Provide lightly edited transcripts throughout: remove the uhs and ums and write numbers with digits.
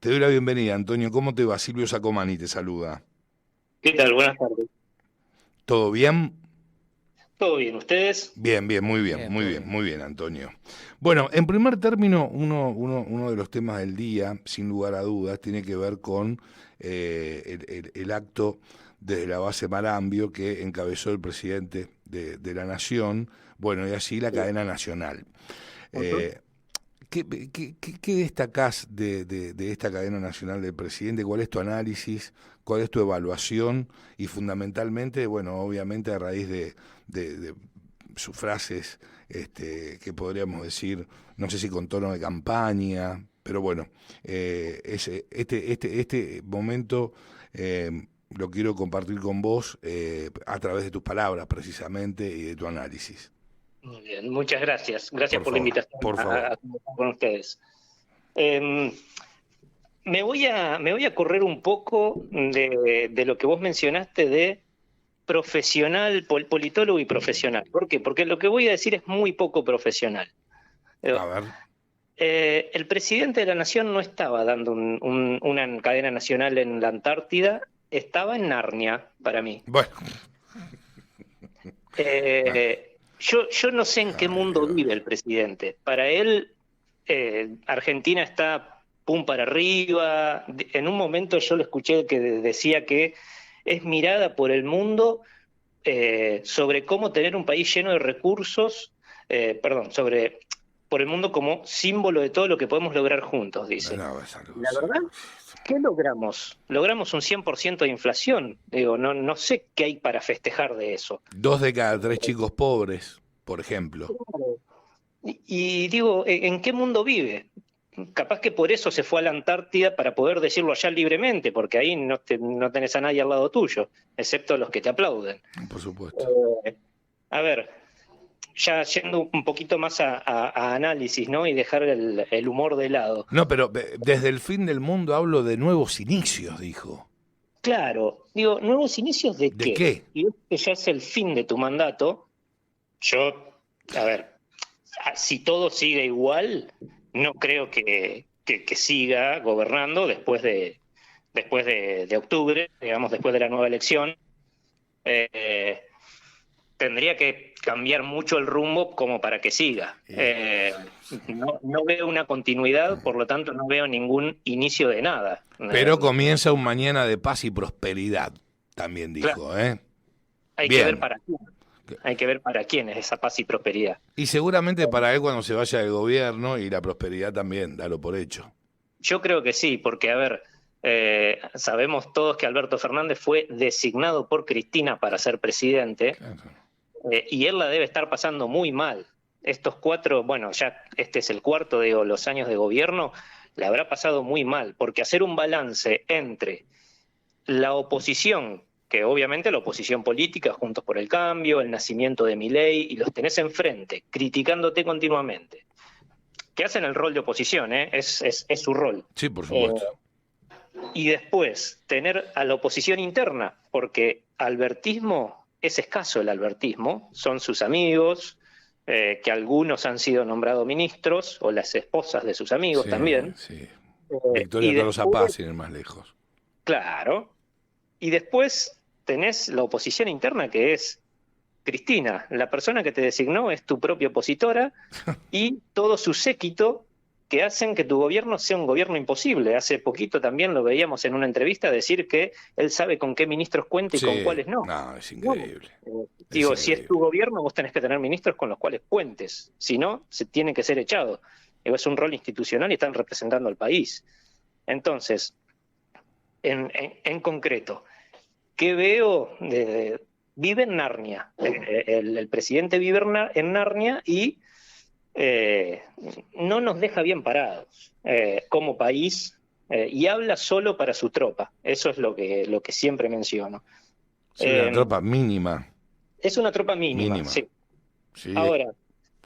Te doy la bienvenida, Antonio. ¿Cómo te va? Silvio Sacomani te saluda. ¿Qué tal? Buenas tardes. ¿Todo bien? ¿Todo bien? ¿Ustedes? Bien, bien, muy bien, Bien, muy todo bien, bien. muy bien, Antonio. Bueno, en primer término, uno de los temas del día, sin lugar a dudas, tiene que ver con el acto desde la base Marambio que encabezó el presidente de la Nación, bueno, y así la Sí. cadena nacional. Ujú. Eh, ¿Qué destacás de esta cadena nacional del presidente? ¿Cuál es tu análisis? ¿Cuál es tu evaluación? Y fundamentalmente, bueno, obviamente a raíz de sus frases, que podríamos decir, no sé si con tono de campaña, pero bueno, este momento lo quiero compartir con vos a través de tus palabras precisamente y de tu análisis. Muy bien, muchas gracias. Gracias Por por la favor, invitación por favor. a conversar con ustedes. Eh, me voy a correr un poco de lo que vos mencionaste de profesional, politólogo y profesional. ¿Por qué? Porque lo que voy a decir es muy poco profesional. A Eh, ver. el presidente de la Nación no estaba dando una cadena nacional en la Antártida, estaba en Narnia, para mí. Bueno, Yo no sé en qué ay mundo Dios. vive el presidente. Para él, Argentina está pum para arriba. En un momento yo lo escuché que decía que es mirada por el mundo sobre cómo tener un país lleno de recursos, perdón, sobre por el mundo como símbolo de todo lo que podemos lograr juntos, dice. No, es algo, La es verdad, algo. ¿qué logramos? Logramos un 100% de inflación. Digo, no sé qué hay para festejar de eso. Dos de cada tres chicos pobres, por ejemplo. Y digo, ¿en qué mundo vive? Capaz que por eso se fue a la Antártida para poder decirlo allá libremente, porque ahí no tenés a nadie al lado tuyo, excepto los que te aplauden. Por supuesto. A ver, ya yendo un poquito más a análisis, ¿no? Y dejar el humor de lado. No, pero desde el fin del mundo hablo de nuevos inicios, dijo. Claro, digo, ¿nuevos inicios de ¿De qué? qué? Y este ya es el fin de tu mandato. Yo, a ver, si todo sigue igual, no creo que siga gobernando después de octubre, digamos, después de la nueva elección. Eh, Tendría que cambiar mucho el rumbo como para que siga. Y- No veo una continuidad, por lo tanto no veo ningún inicio de nada. Pero comienza un mañana de paz y prosperidad, también Claro, dijo, ¿eh? hay que ver Bien. para quién. Hay que ver para quién es esa paz y prosperidad. Y seguramente para él cuando se vaya del gobierno y la prosperidad también, dalo por hecho. Yo creo que sí, porque, a ver, sabemos todos que Alberto Fernández fue designado por Cristina para ser presidente, Claro. y él la debe estar pasando muy mal. Estos cuatro, bueno, ya este es el cuarto de los años de gobierno, la habrá pasado muy mal, porque hacer un balance entre la oposición, que obviamente la oposición política, Juntos por el Cambio, el nacimiento de Milei, y los tenés enfrente, criticándote continuamente, que hacen el rol de oposición, ¿eh? Es su rol. Sí, por Eh, supuesto. y después tener a la oposición interna, porque albertismo es escaso el albertismo, son sus amigos, que algunos han sido nombrados ministros, o las esposas de sus amigos Sí, también. sí. Y Victoria Tolosa después, Paz, sin ir más lejos. claro, y después tenés la oposición interna que es Cristina, la persona que te designó es tu propia opositora y todo su séquito que hacen que tu gobierno sea un gobierno imposible. Hace poquito también lo veíamos en una entrevista decir que él sabe con qué ministros cuenta y con Sí, cuáles no. no, es Bueno, increíble. Es digo, si es tu increíble. gobierno, vos tenés que tener ministros con los cuales cuentes. Si no, se tiene que ser echado. Digo, es un rol institucional y están representando al país. Entonces, en concreto, ¿qué veo? Vive en Narnia. El presidente vive en Narnia y eh, no nos deja bien parados como país, y habla solo para su tropa. Eso es lo que siempre menciono. Sí, una Eh, tropa mínima, es una tropa mínima, mínima. sí. Sí, Ahora,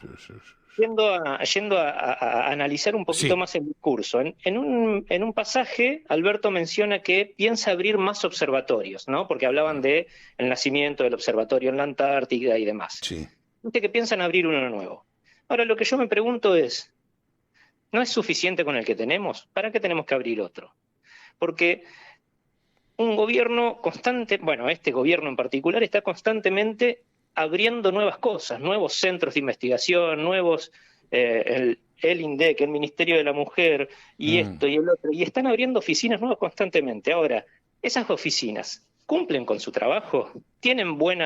sí, sí, sí. yendo a analizar un poquito Sí, más el discurso, en un pasaje Alberto menciona que piensa abrir más observatorios, ¿no? Porque hablaban de el nacimiento del observatorio en la Antártida y demás. sí. Dice que piensan abrir uno nuevo. Ahora, lo que yo me pregunto es, ¿No es suficiente con el que tenemos? ¿Para qué tenemos que abrir otro? Porque un gobierno constante, bueno, este gobierno en particular está constantemente abriendo nuevas cosas, nuevos centros de investigación, nuevos, el INDEC, el Ministerio de la Mujer, y esto y el otro, y están abriendo oficinas nuevas constantemente. Ahora, esas oficinas cumplen con su trabajo, tienen buen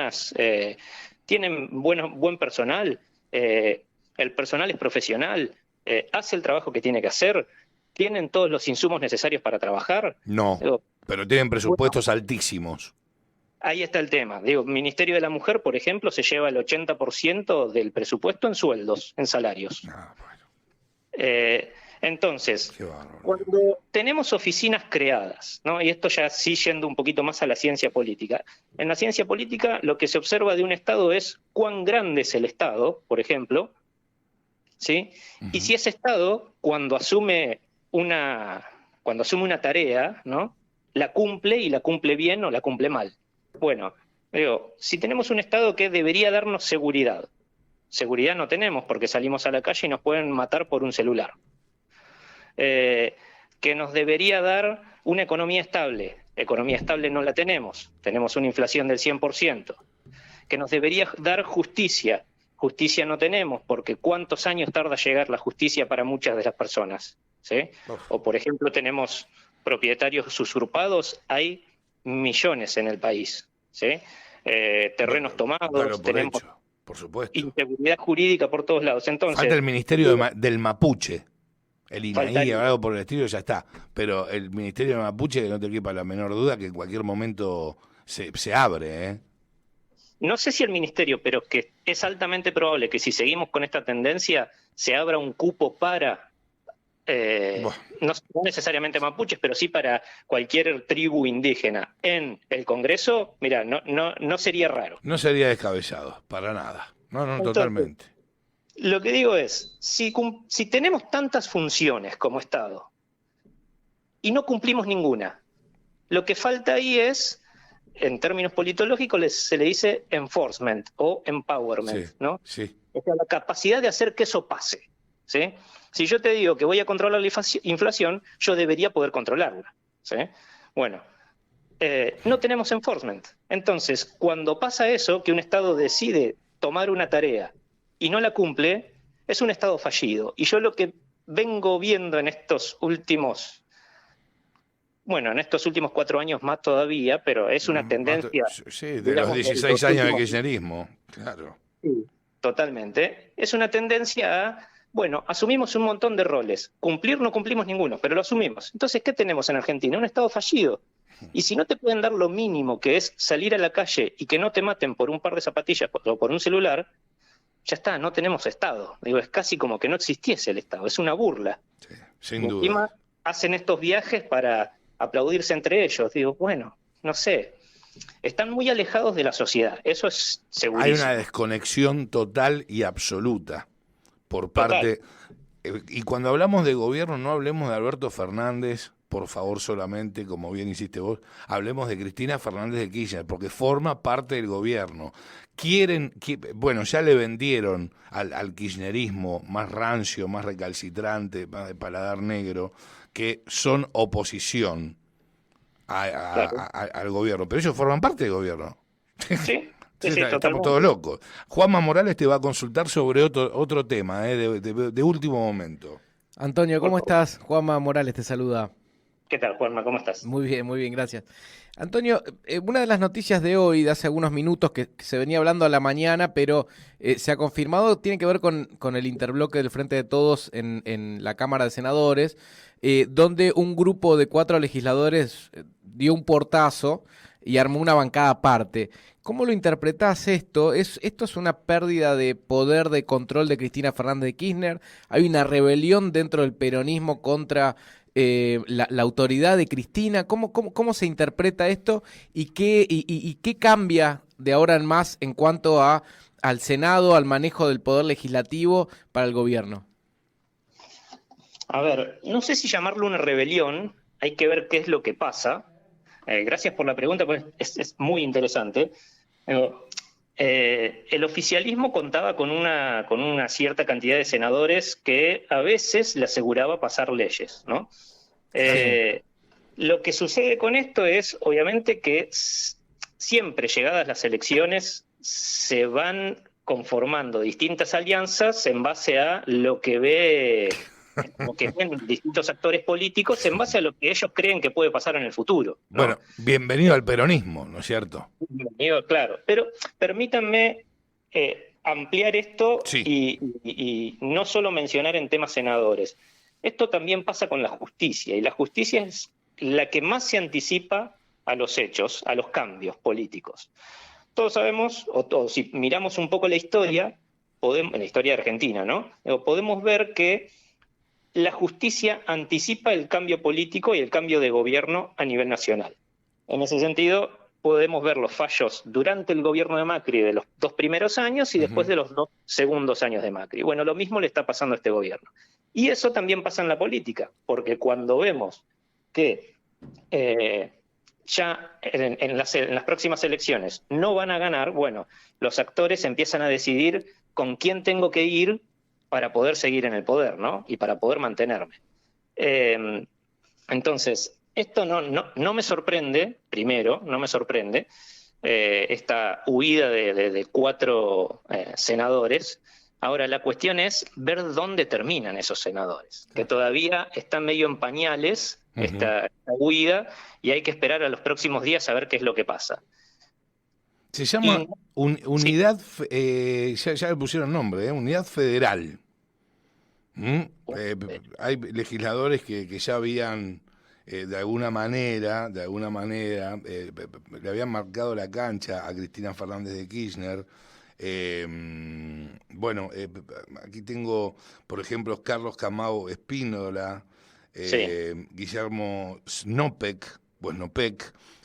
personal, el personal es profesional, hace el trabajo que tiene que hacer, tienen todos los insumos necesarios para trabajar. No, Digo, pero tienen presupuestos bueno, altísimos. ahí está el tema. Digo, Ministerio de la Mujer, por ejemplo, se lleva el 80% del presupuesto en sueldos, en salarios. Bueno, Entonces, qué bárbaro. cuando tenemos oficinas creadas, ¿no? Y esto ya sí yendo un poquito más a la ciencia política. En la ciencia política lo que se observa de un Estado es cuán grande es el Estado, por ejemplo, ¿sí? Y si ese Estado, cuando asume una tarea, ¿no? La cumple y la cumple bien o la cumple mal. Bueno, digo, si tenemos un Estado que debería darnos seguridad no tenemos porque salimos a la calle y nos pueden matar por un celular. Que nos debería dar una economía estable no la tenemos una inflación del 100%. Que nos debería dar justicia no tenemos, porque ¿cuántos años tarda llegar la justicia para muchas de las personas? ¿Sí? O, por ejemplo, tenemos propietarios usurpados, hay millones en el país, ¿sí? Terrenos tomados, tenemos hecho, por supuesto. inseguridad jurídica por todos lados. Entonces, falta el Ministerio del Mapuche, el INAI o algo por el estilo, ya está. Pero el Ministerio del Mapuche, que no te quepa la menor duda, que en cualquier momento se abre, ¿eh? No sé si el ministerio, pero que es altamente probable que si seguimos con esta tendencia se abra un cupo para, no necesariamente mapuches, pero sí para cualquier tribu indígena en el Congreso. Mira, no sería raro. No sería descabellado, para nada. No, Entonces, totalmente. Lo que digo es, si tenemos tantas funciones como Estado y no cumplimos ninguna, lo que falta ahí es, en términos politológicos se le dice enforcement o empowerment, Sí, ¿no? sí. O sea, la capacidad de hacer que eso pase, ¿sí? Si yo te digo que voy a controlar la inflación, yo debería poder controlarla, ¿sí? Bueno, no tenemos enforcement. Entonces, cuando pasa eso, que un Estado decide tomar una tarea y no la cumple, es un Estado fallido. Y yo lo que vengo viendo en estos últimos 4 años más todavía, pero es una tendencia... Sí, de los 16 años de kirchnerismo, claro. Sí, totalmente. Es una tendencia a, asumimos un montón de roles. Cumplir no cumplimos ninguno, pero lo asumimos. Entonces, ¿qué tenemos en Argentina? Un Estado fallido. Y si no te pueden dar lo mínimo, que es salir a la calle y que no te maten por un par de zapatillas o por un celular, ya está, no tenemos Estado. Digo, es casi como que no existiese el Estado, es una burla. Sí, sin y duda. encima hacen estos viajes para aplaudirse entre ellos. Digo, bueno, no sé, están muy alejados de la sociedad, eso es segurísimo. Hay una desconexión total y absoluta por parte... Y cuando hablamos de gobierno, no hablemos de Alberto Fernández, por favor, solamente, como bien hiciste vos, hablemos de Cristina Fernández de Kirchner, porque forma parte del gobierno. Ya le vendieron al kirchnerismo más rancio, más recalcitrante, más de paladar negro, que son oposición al gobierno, pero ellos forman parte del gobierno. Sí, estamos todos locos. Juanma Morales te va a consultar sobre otro tema de último momento. Antonio, ¿cómo estás? Juanma Morales te saluda. ¿Qué tal, Juanma? ¿Cómo estás? Muy bien, gracias. Antonio, una de las noticias de hoy, de hace algunos minutos, que se venía hablando a la mañana, pero se ha confirmado, tiene que ver con el interbloque del Frente de Todos en la Cámara de Senadores, donde un grupo de 4 legisladores dio un portazo y armó una bancada aparte. ¿Cómo lo interpretás esto? ¿Esto es una pérdida de poder de control de Cristina Fernández de Kirchner? ¿Hay una rebelión dentro del peronismo contra la autoridad de Cristina? ¿Cómo se interpreta esto? ¿Y qué cambia de ahora en más en cuanto al Senado, al manejo del poder legislativo para el gobierno? A ver, no sé si llamarlo una rebelión, hay que ver qué es lo que pasa. Gracias por la pregunta, pues es muy interesante. el oficialismo contaba con una cierta cantidad de senadores que a veces le aseguraba pasar leyes, ¿no? Lo que sucede con esto es, obviamente, que siempre llegadas las elecciones se van conformando distintas alianzas en base a lo que ven distintos actores políticos, en base a lo que ellos creen que puede pasar en el futuro, ¿no? Bueno, bienvenido al peronismo, ¿no es cierto? Bienvenido, claro. Pero permítanme ampliar esto Sí. y no solo mencionar en temas senadores. Esto también pasa con la justicia, y la justicia es la que más se anticipa a los hechos, a los cambios políticos. Todos sabemos, o si miramos un poco la historia, en la historia de Argentina, ¿no? Podemos ver que la justicia anticipa el cambio político y el cambio de gobierno a nivel nacional. En ese sentido, podemos ver los fallos durante el gobierno de Macri de los 2 primeros años y después de los 2 segundos años de Macri. Bueno, lo mismo le está pasando a este gobierno. Y eso también pasa en la política, porque cuando vemos que ya en las próximas elecciones no van a ganar, bueno, los actores empiezan a decidir con quién tengo que ir para poder seguir en el poder, ¿no? Y para poder mantenerme. Entonces, esto no me sorprende, primero, no me sorprende esta huida de 4 senadores. Ahora, la cuestión es ver dónde terminan esos senadores, que todavía están medio en pañales esta huida, y hay que esperar a los próximos días a ver qué es lo que pasa. Se llama Unidad, ya le pusieron nombre, Unidad Federal. Hay legisladores que ya habían, de alguna manera, le habían marcado la cancha a Cristina Fernández de Kirchner. Bueno, aquí tengo, por ejemplo, Carlos Camao Espínola, Guillermo Snopek,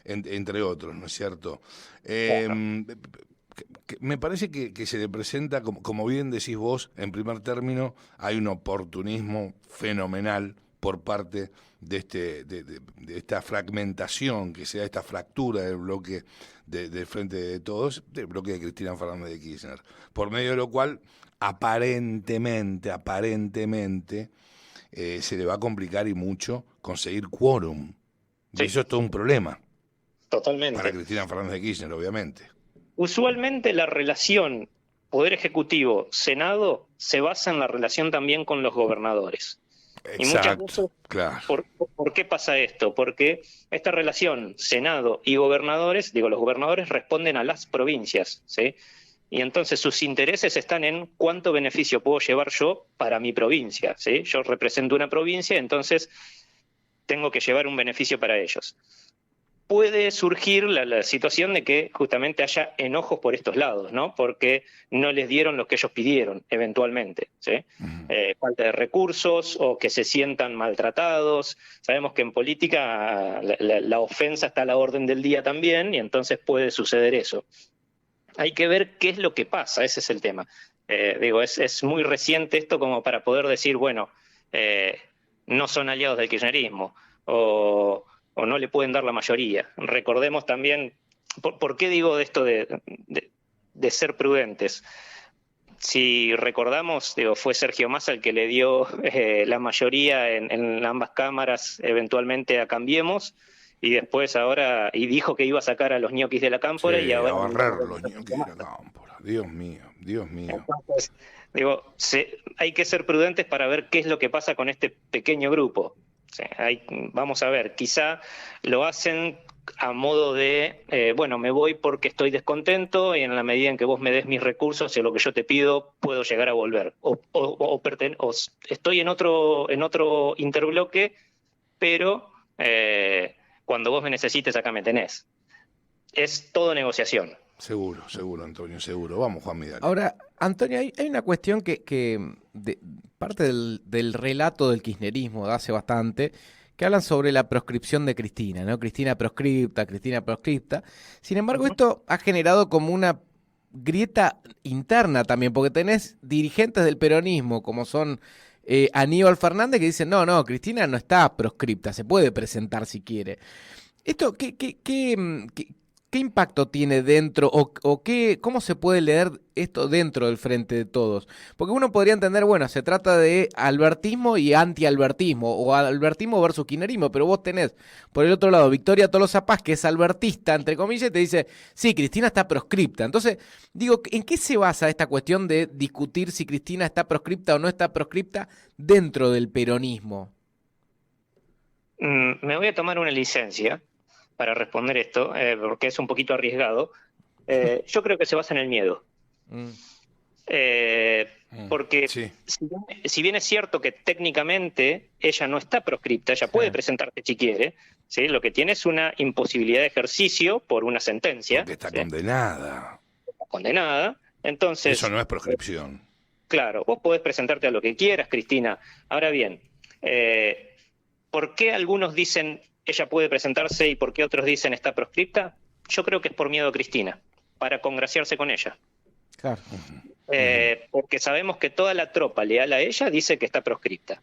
entre otros, ¿no es cierto? Me parece que se le presenta, como bien decís vos, en primer término, hay un oportunismo fenomenal por parte de esta fragmentación, que sea esta fractura del bloque del Frente de Todos, del bloque de Cristina Fernández de Kirchner, por medio de lo cual aparentemente se le va a complicar y mucho conseguir quórum. Y eso es todo un problema. Totalmente. Para Cristina Fernández de Kirchner, obviamente. Usualmente la relación Poder Ejecutivo-Senado se basa en la relación también con los gobernadores. Exacto, y muchas veces, claro. ¿Por qué pasa esto? Porque esta relación Senado y gobernadores, los gobernadores responden a las provincias, ¿sí? Y entonces sus intereses están en cuánto beneficio puedo llevar yo para mi provincia, ¿sí? Yo represento una provincia, entonces tengo que llevar un beneficio para ellos. Puede surgir la situación de que justamente haya enojos por estos lados, ¿no? Porque no les dieron lo que ellos pidieron, eventualmente, ¿sí? Falta de recursos o que se sientan maltratados. Sabemos que en política la ofensa está a la orden del día también, y entonces puede suceder eso. Hay que ver qué es lo que pasa, ese es el tema. Es muy reciente esto como para poder decir, bueno, no son aliados del kirchnerismo, o no le pueden dar la mayoría. Recordemos también, ¿por qué digo de esto de ser prudentes? Si recordamos, fue Sergio Massa el que le dio la mayoría en ambas cámaras eventualmente a Cambiemos, y después y dijo que iba a sacar a los ñoquis de la cámpora, y ahora... a barrer los ñoquis de la cámpora. Dios mío. Entonces, hay que ser prudentes para ver qué es lo que pasa con este pequeño grupo. Sí, vamos a ver, quizá lo hacen a modo de, bueno, me voy porque estoy descontento, y en la medida en que vos me des mis recursos y lo que yo te pido, puedo llegar a volver. O estoy en otro interbloque, pero cuando vos me necesites, acá me tenés. Es todo negociación. Seguro, Antonio, seguro. Vamos, Juan Midal. Ahora, Antonio, hay una cuestión que parte del relato del kirchnerismo de hace bastante, que hablan sobre la proscripción de Cristina, ¿no? Cristina proscripta. Sin embargo, esto ha generado como una grieta interna también, porque tenés dirigentes del peronismo, como son Aníbal Fernández, que dicen, no, Cristina no está proscripta, se puede presentar si quiere. Esto, ¿qué impacto tiene dentro cómo se puede leer esto dentro del Frente de Todos? Porque uno podría entender, bueno, se trata de albertismo y anti-albertismo, o albertismo versus kirchnerismo, pero vos tenés, por el otro lado, Victoria Tolosa Paz, que es albertista, entre comillas, y te dice, sí, Cristina está proscripta. Entonces, digo, ¿en qué se basa esta cuestión de discutir si Cristina está proscripta o no está proscripta dentro del peronismo? Me voy a tomar una licencia para responder esto, porque es un poquito arriesgado. Yo creo que se basa en el miedo. Porque Sí. si bien es cierto que técnicamente ella no está proscripta, ella puede presentarse si quiere, ¿sí? Lo que tiene es una imposibilidad de ejercicio por una sentencia. Porque está ¿sí? condenada. Condenada. Entonces, Eso no es proscripción. claro, vos podés presentarte a lo que quieras, Cristina. Ahora bien, ¿por qué algunos dicen ella puede presentarse y por qué otros dicen está proscripta? Yo creo que es por miedo a Cristina, para congraciarse con ella. Claro. Porque sabemos que toda la tropa leal a ella dice que está proscripta.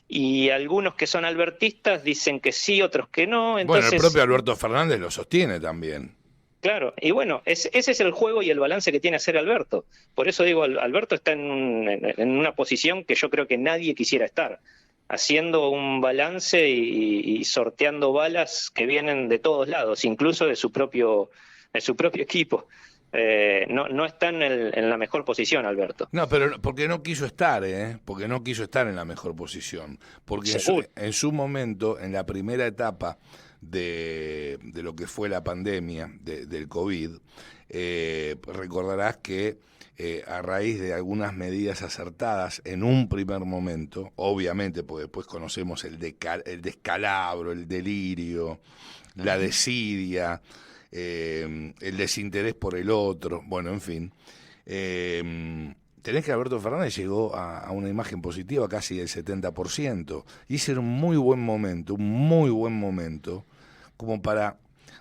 Y algunos que son albertistas dicen que sí, otros que no. Entonces, bueno, el propio Alberto Fernández lo sostiene también. claro, y bueno, ese es el juego y el balance que tiene que hacer Alberto. Por eso digo, Alberto está en una posición que yo creo que nadie quisiera estar, haciendo un balance y sorteando balas que vienen de todos lados, incluso de su propio equipo. No está en la mejor posición, Alberto. No, pero porque no quiso estar, porque no quiso estar en la mejor posición. Porque en su momento, en la primera etapa de lo que fue la pandemia del COVID, recordarás que a raíz de algunas medidas acertadas en un primer momento, obviamente, porque después conocemos el descalabro, el delirio, la desidia, el desinterés por el otro, bueno, en fin. Tenés que Alberto Fernández llegó a una imagen positiva casi del 70%, y ese era un muy buen momento, como para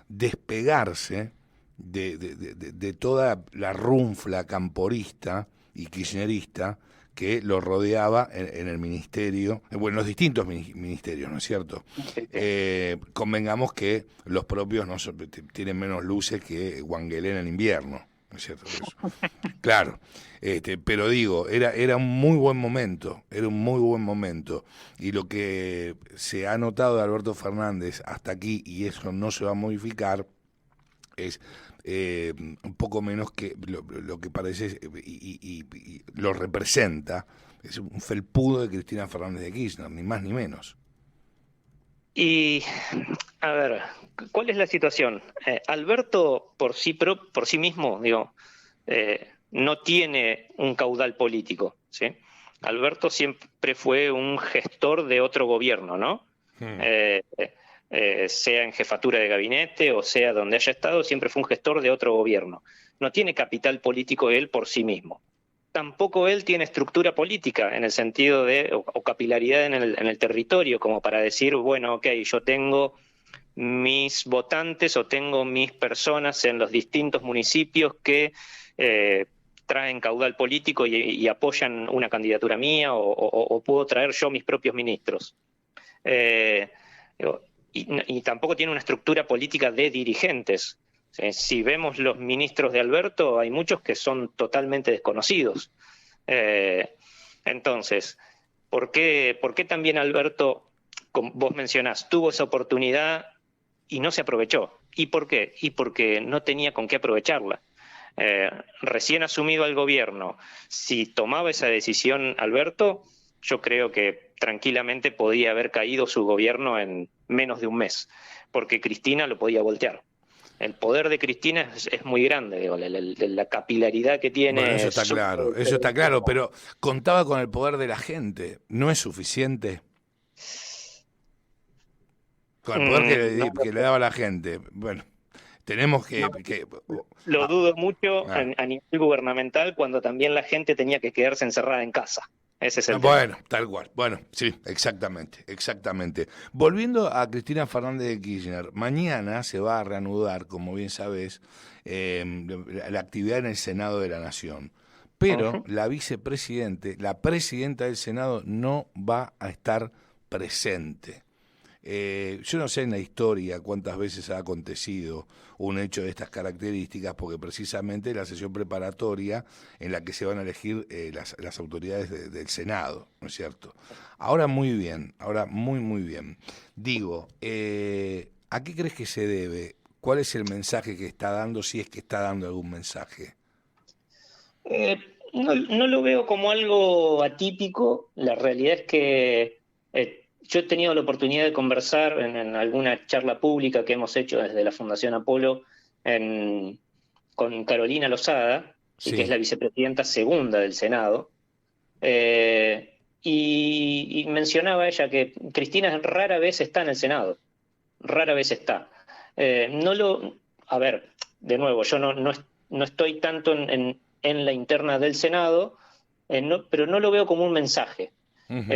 despegarse de toda la runfla camporista y kirchnerista que lo rodeaba en el ministerio, bueno, los distintos ministerios, ¿no es cierto? Convengamos que los propios no tienen menos luces que Wangelén en invierno, ¿no es cierto? Claro, pero digo, era un muy buen momento, y lo que se ha notado de Alberto Fernández hasta aquí, y eso no se va a modificar, es un poco menos que lo que parece y lo representa, es un felpudo de Cristina Fernández de Kirchner, ni más ni menos. Y, a ver, ¿cuál es la situación? Alberto por sí mismo, digo, no tiene un caudal político, ¿sí? Alberto siempre fue un gestor de otro gobierno, ¿no? Sea en jefatura de gabinete o sea donde haya estado, siempre fue un gestor de otro gobierno. No tiene capital político él por sí mismo. Tampoco él tiene estructura política en el sentido de, o capilaridad en el territorio, como para decir, bueno, ok, yo tengo mis votantes o tengo mis personas en los distintos municipios que traen caudal político y apoyan una candidatura mía, o puedo traer yo mis propios ministros. Y tampoco tiene una estructura política de dirigentes. Si vemos los ministros de Alberto, hay muchos que son totalmente desconocidos. Entonces, ¿por qué también Alberto, como vos mencionás, tuvo esa oportunidad y no se aprovechó? ¿Y por qué? Y porque no tenía con qué aprovecharla. Recién asumido al gobierno, si tomaba esa decisión Alberto, yo creo que tranquilamente podía haber caído su gobierno en menos de un mes, porque Cristina lo podía voltear. El poder de Cristina es muy grande, digo, la capilaridad que tiene. Bueno, eso está claro, pero contaba con el poder de la gente, ¿no es suficiente? Con el poder que le daba la gente, bueno, tenemos que... Lo dudo mucho a nivel gubernamental, cuando también la gente tenía que quedarse encerrada en casa. Ese es el tema. Bueno, tal cual. Bueno, sí, exactamente. Volviendo a Cristina Fernández de Kirchner, mañana se va a reanudar, como bien sabes, la actividad en el Senado de la Nación. Pero la presidenta del Senado no va a estar presente. Yo no sé en la historia cuántas veces ha acontecido un hecho de estas características, porque precisamente es la sesión preparatoria en la que se van a elegir las autoridades del Senado, ¿no es cierto? Ahora muy bien, ahora muy bien. Digo, ¿a qué crees que se debe? ¿Cuál es el mensaje que está dando, si es que está dando algún mensaje? No lo veo como algo atípico. La realidad es que yo he tenido la oportunidad de conversar en alguna charla pública que hemos hecho desde la Fundación Apolo con Carolina Lozada, que es Sí. la vicepresidenta segunda del Senado, y mencionaba ella que Cristina rara vez está en el Senado, rara vez está. A ver, de nuevo, yo no estoy tanto en la interna del Senado, pero no lo veo como un mensaje. Ujú.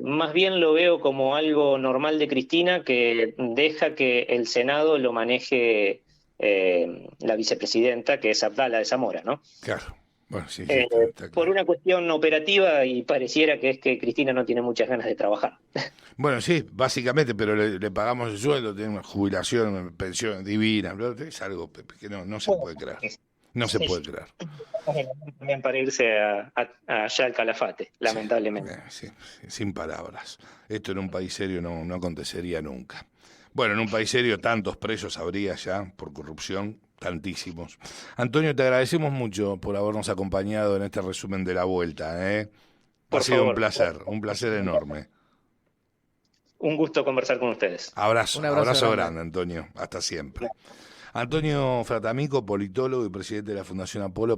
Más bien lo veo como algo normal de Cristina, que deja que el Senado lo maneje la vicepresidenta, que es Abdala de Zamora, ¿no? Claro. Bueno, sí, Eh, está por claro. una cuestión operativa, y pareciera que es que Cristina no tiene muchas ganas de trabajar. Bueno, sí, básicamente, pero le pagamos el sueldo, tiene una jubilación, una pensión divina, es algo que no se puede creer. No se puede creer. También para irse allá al Calafate, Sí, lamentablemente. sí, sin palabras. Esto en un país serio no acontecería nunca. Bueno, en un país serio tantos presos habría ya por corrupción, tantísimos. Antonio, te agradecemos mucho por habernos acompañado en este resumen de la vuelta, ¿eh? Ha Por sido favor, un placer enorme. un gusto conversar con ustedes. Un abrazo Abrazo grande. grande, Antonio. Hasta siempre. Antonio Fratamico, politólogo y presidente de la Fundación Apolo.